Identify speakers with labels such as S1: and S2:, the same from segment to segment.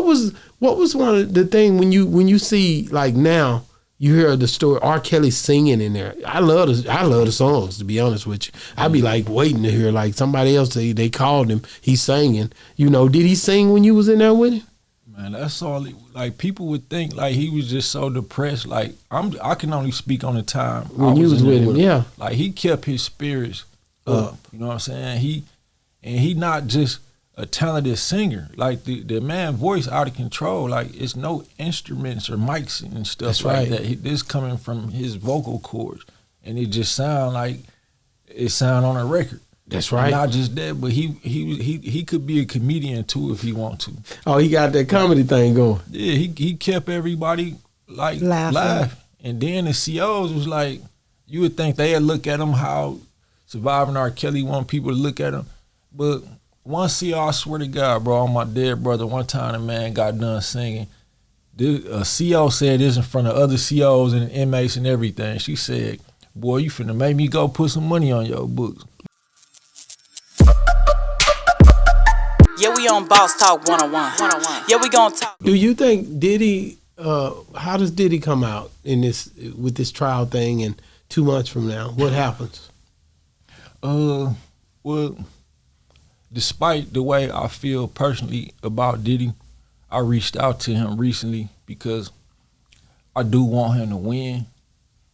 S1: what was one of the thing when you see like now you hear the story R. Kelly singing in there. I love the songs, to be honest with you. I'd be like waiting to hear like somebody else they called him, he's singing. You know, did he sing when you was in there with him?
S2: Man, that's all. Like people would think like he was just so depressed. Like I can only speak on the time
S1: when you was with him. Yeah,
S2: like he kept his spirits up. You know what I'm saying? He not just a talented singer. Like the man voice out of control. Like it's no instruments or mics and stuff
S1: that's
S2: like
S1: right.
S2: that. This coming from his vocal cords, and it just sound like it sound on a record.
S1: That's right.
S2: Not just that, but he could be a comedian too if he want to.
S1: Oh, he got that comedy thing going.
S2: Yeah, he kept everybody like laugh. And then the COs was like, you would think they'd look at him how Surviving R. Kelly want people to look at him. But one CO, I swear to God, bro, on my dead brother, one time the man got done singing. A CO said this in front of other COs and inmates and everything. She said, boy, you finna make me go put some money on your books.
S3: Yeah, we on Boss Talk 101. Yeah, we gonna talk.
S1: Do you think Diddy, how does Diddy come out in this with this trial thing and 2 months from now? What happens?
S2: Well, despite the way I feel personally about Diddy, I reached out to him recently because I do want him to win.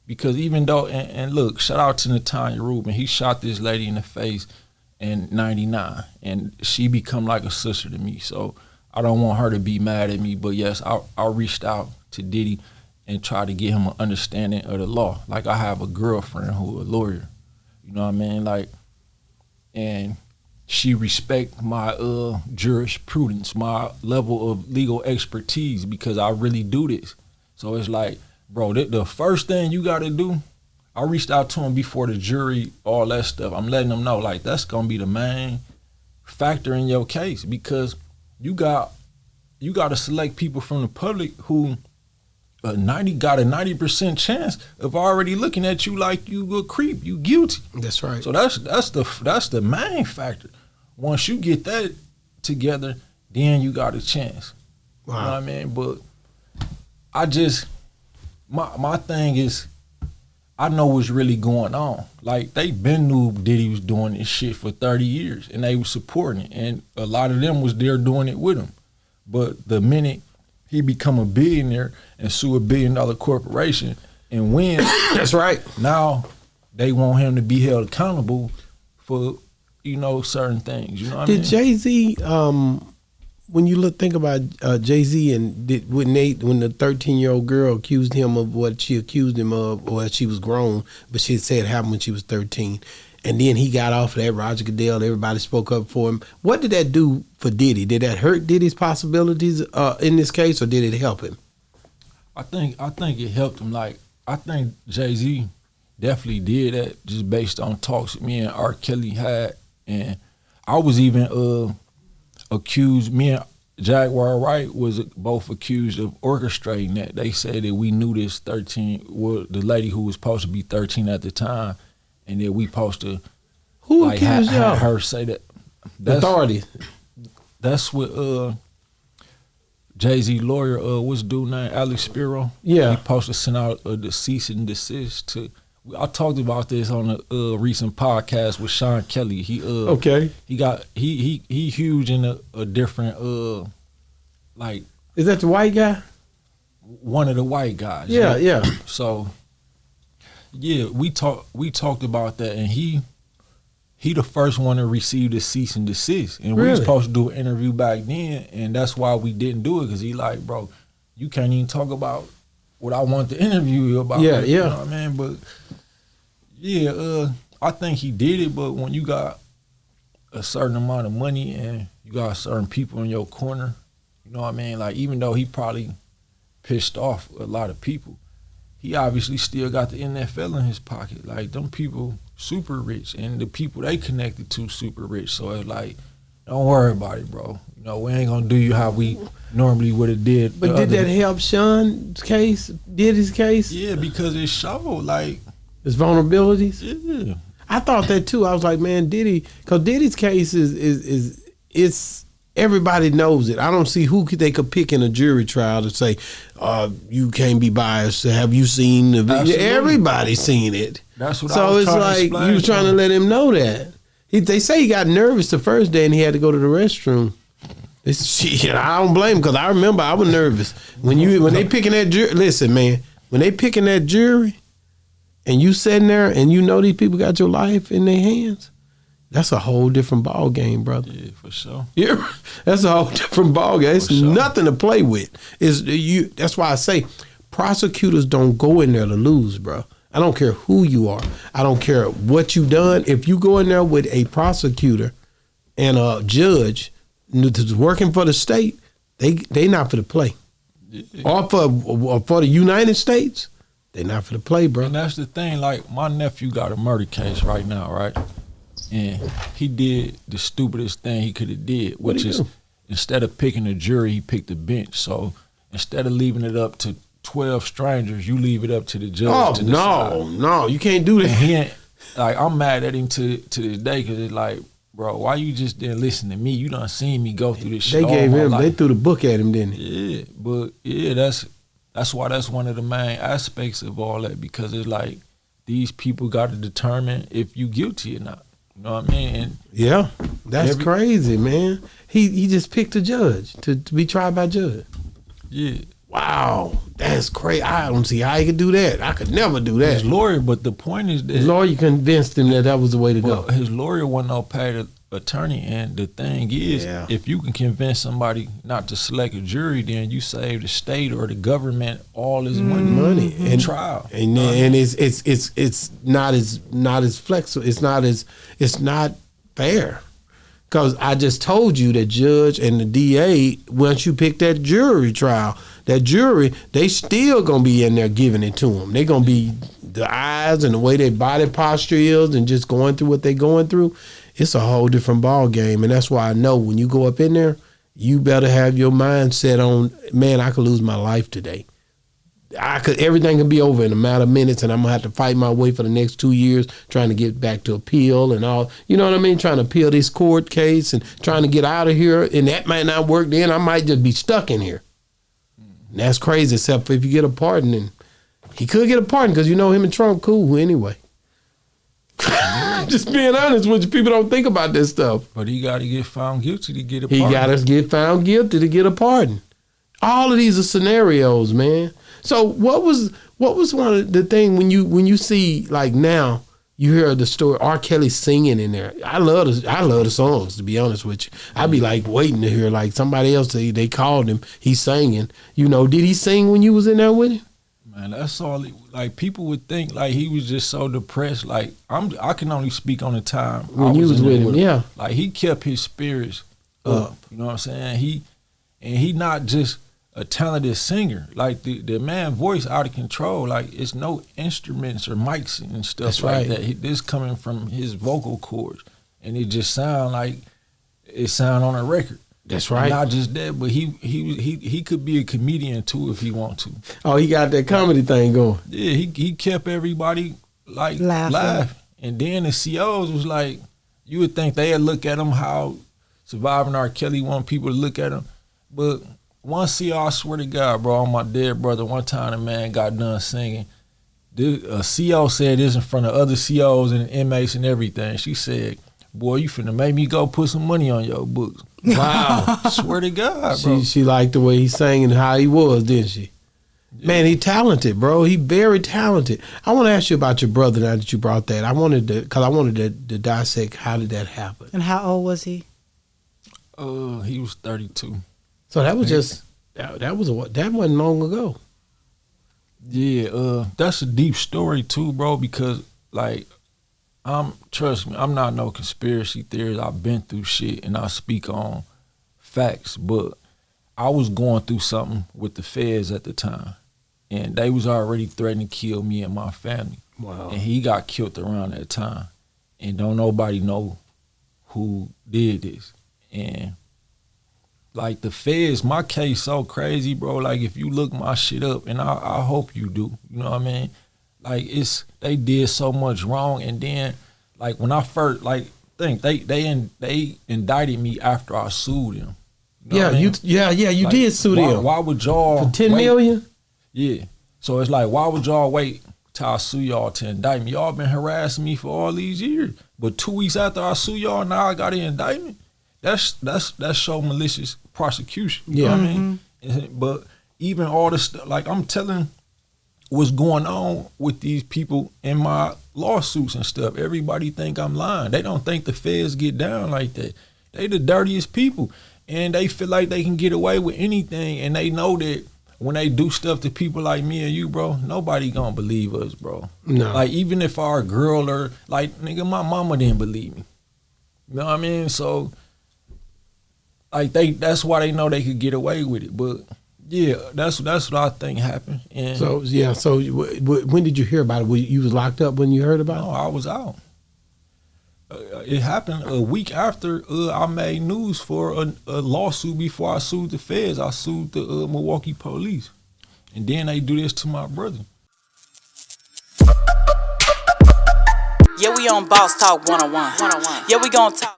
S2: Because even though, and look, shout out to Natanya Rubin, he shot this lady in the face in 99, and she become like a sister to me. So I don't want her to be mad at me, but yes, I reached out to Diddy and tried to get him an understanding of the law. Like I have a girlfriend who a lawyer, you know what I mean? Like, and she respect my jurisprudence, my level of legal expertise, because I really do this. So it's like, bro, the first thing you gotta do, I reached out to him before the jury, all that stuff. I'm letting them know, like, that's gonna be the main factor in your case, because you got to select people from the public who got a 90% chance of already looking at you like you a creep, you guilty.
S1: That's right.
S2: So that's the main factor. Once you get that together, then you got a chance. Wow. You know what I mean? But I just my thing is, I know what's really going on. Like, they been knew Diddy was doing this shit for 30 years, and they was supporting it, and a lot of them was there doing it with him. But the minute he become a billionaire and sue $1 billion corporation and win,
S1: that's right.
S2: Now they want him to be held accountable for, you know, certain things. You know what I mean?
S1: Did Jay-Z, when you think about Jay-Z and when the 13-year-old girl accused him of what she accused him of, or she was grown, but she said it happened when she was 13, and then he got off of that, Roger Goodell, everybody spoke up for him. What did that do for Diddy? Did that hurt Diddy's possibilities in this case, or did it help him?
S2: I think it helped him. Like, I think Jay-Z definitely did that just based on talks me and R. Kelly had, and I was even accused, me and Jaguar Wright was both accused of orchestrating that. They said that we knew this 13, well, the lady who was supposed to be 13 at the time, and that we supposed to
S1: accused
S2: had her say that.
S1: Authority.
S2: That's what Jay-Z lawyer, what's dude name, Alex Spiro?
S1: Yeah.
S2: He supposed to send out the cease and desist to. I talked about this on a recent podcast with Sean Kelly. He
S1: okay.
S2: He huge in a different like.
S1: Is that the white guy?
S2: One of the white guys.
S1: Yeah, yeah.
S2: So yeah, we talked about that, and he the first one to receive the cease and desist, and we were supposed to do an interview back then, and that's why we didn't do it, because he like, bro, you can't even talk about what I want to interview you about.
S1: Yeah,
S2: like,
S1: yeah.
S2: You know what I mean? But yeah, I think he did it, but when you got a certain amount of money and you got certain people in your corner, you know what I mean? Like, even though he probably pissed off a lot of people, he obviously still got the NFL in his pocket. Like, them people super rich, and the people they connected to super rich. So it's like, don't worry about it, bro. You know, we ain't gonna do you how we normally would have did.
S1: But did that help Sean's case, Diddy's case?
S2: Yeah, because it showed, like,
S1: his vulnerabilities?
S2: Yeah.
S1: I thought that too. I was like, man, Diddy, because Diddy's case is Everybody knows it. I don't see who they could pick in a jury trial to say, you can't be biased. Have you seen the video?
S2: Absolutely.
S1: Everybody's seen it.
S2: That's what I
S1: So
S2: was
S1: it's
S2: trying to
S1: like
S2: explain
S1: you was trying to let him know that. They say he got nervous the first day and he had to go to the restroom. Shit, I don't blame him because I remember I was nervous when they picking that jury. Listen, man, when they picking that jury, and you sitting there and you know these people got your life in their hands, that's a whole different ball game, brother.
S2: Yeah, for sure.
S1: Yeah, that's a whole different ball game. It's nothing to play with. That's why I say prosecutors don't go in there to lose, bro. I don't care who you are. I don't care what you done. If you go in there with a prosecutor and a judge that's working for the state, they not for the play. Or for the United States, they not for the play, bro.
S2: And that's the thing. Like, my nephew got a murder case right now, right? And he did the stupidest thing he could have did, which is instead of picking a jury, he picked a bench. So instead of leaving it up to 12 strangers, you leave it up to the judge.
S1: Oh, no, you can't do that.
S2: And he ain't, like, I'm mad at him to this day because it's like, bro, why you just didn't listen to me? You done seen me go through this shit.
S1: They threw the book at him, didn't they?
S2: Yeah, but yeah, that's why that's one of the main aspects of all that, because it's like these people got to determine if you guilty or not. You know what I mean? And
S1: yeah, that's crazy, man. He just picked a judge to be tried by judge.
S2: Yeah.
S1: Wow, that's crazy. I don't see how he could do that. I could never do that.
S2: His lawyer, but the point is that
S1: his lawyer convinced him that was the way to go.
S2: His lawyer wasn't no paid attorney, and the thing is, if you can convince somebody not to select a jury, then you save the state or the government all this money in trial.
S1: And it's not as flexible. It's not fair. Because I just told you that judge and the DA, once you pick that jury trial, that jury, they still going to be in there giving it to them. They're going to be the eyes and the way their body posture is and just going through what they're going through. It's a whole different ball game. And that's why I know when you go up in there, you better have your mind set on, man, I could lose my life today. Everything could be over in a matter of minutes, and I'm gonna have to fight my way for the next 2 years trying to get back to appeal and all. You know what I mean? Trying to appeal this court case and trying to get out of here, and that might not work. Then I might just be stuck in here. And that's crazy. Except for if you get a pardon, and he could get a pardon because you know him and Trump cool anyway. Just being honest with you, people don't think about this stuff.
S2: But he got to get found guilty to get a pardon.
S1: He got to get found guilty to get a pardon. All of these are scenarios, man. So what was one of the thing when you see, like, now you hear the story R. Kelly singing in there? I love the songs, to be honest with you. I'd be like waiting to hear like somebody else they called him, he's singing. You know, did he sing when you was in there with him?
S2: Man, that's all. Like, people would think like he was just so depressed. Like, I can only speak on the time
S1: when you was with him. Yeah,
S2: like he kept his spirits up. You know what I'm saying? He not just a talented singer. Like, the man voice out of control. Like, it's no instruments or mics and stuff. That's like right. That. This coming from his vocal cords, and it just sound like it sound on a record. That's right. Not just that, but he could be a comedian too if he want to. Oh, he got that comedy thing going. Yeah, he kept everybody like laughing. And then the COs was like, you would think they'd look at him how Surviving R. Kelly want people to look at him, but one CO, I swear to God, bro, on my dead brother, one time the man got done singing. A CO said this in front of other COs and inmates and everything. She said, boy, you finna make me go put some money on your books. Wow. Swear to God, bro. She liked the way he sang and how he was, didn't she? Yeah. Man, he talented, bro. He very talented. I want to ask you about your brother now that you brought that. I wanted to dissect how did that happen.
S4: And how old was he?
S2: He was 32.
S1: So that was just that wasn't long ago. Yeah, that's a deep story too, bro, because like trust me, I'm not no conspiracy theorist. I've been through shit and I speak on facts, but I was going through something with the feds at the time, and they was already threatening to kill me and my family. Wow. And he got killed around that time, and don't nobody know who did this. And like the feds, my case so crazy, bro. Like if you look my shit up, and I hope you do, you know what I mean? Like they did so much wrong, and then like when I first think they indicted me after I sued them.
S2: know what I mean?
S1: You
S2: Like,
S1: did sue them.
S2: Why would y'all
S1: for $10
S2: wait?
S1: million?
S2: Yeah. So it's like, why would y'all wait till I sue y'all to indict me? Y'all been harassing me for all these years. But 2 weeks after I sue y'all, now I got an indictment. That's show malicious prosecution. You know what I mean? But even all this stuff, like I'm telling what's going on with these people in my lawsuits and stuff. Everybody think I'm lying. They don't think the feds get down like that. They the dirtiest people. And they feel like they can get away with anything. And they know that when they do stuff to people like me and you, bro, nobody gonna believe us, bro.
S1: No.
S2: Like, even if our girl or, like, nigga, my mama didn't believe me. You know what I mean? So, like, that's why they know they could get away with it. But, yeah, that's what I think happened. And
S1: So when did you hear about it? You was locked up when you heard about
S2: no, I was out. It happened a week after I made news for a lawsuit before I sued the feds. I sued the Milwaukee police. And then they do this to my brother.
S3: Yeah, we on Boss Talk 101. Yeah, we gon' talk.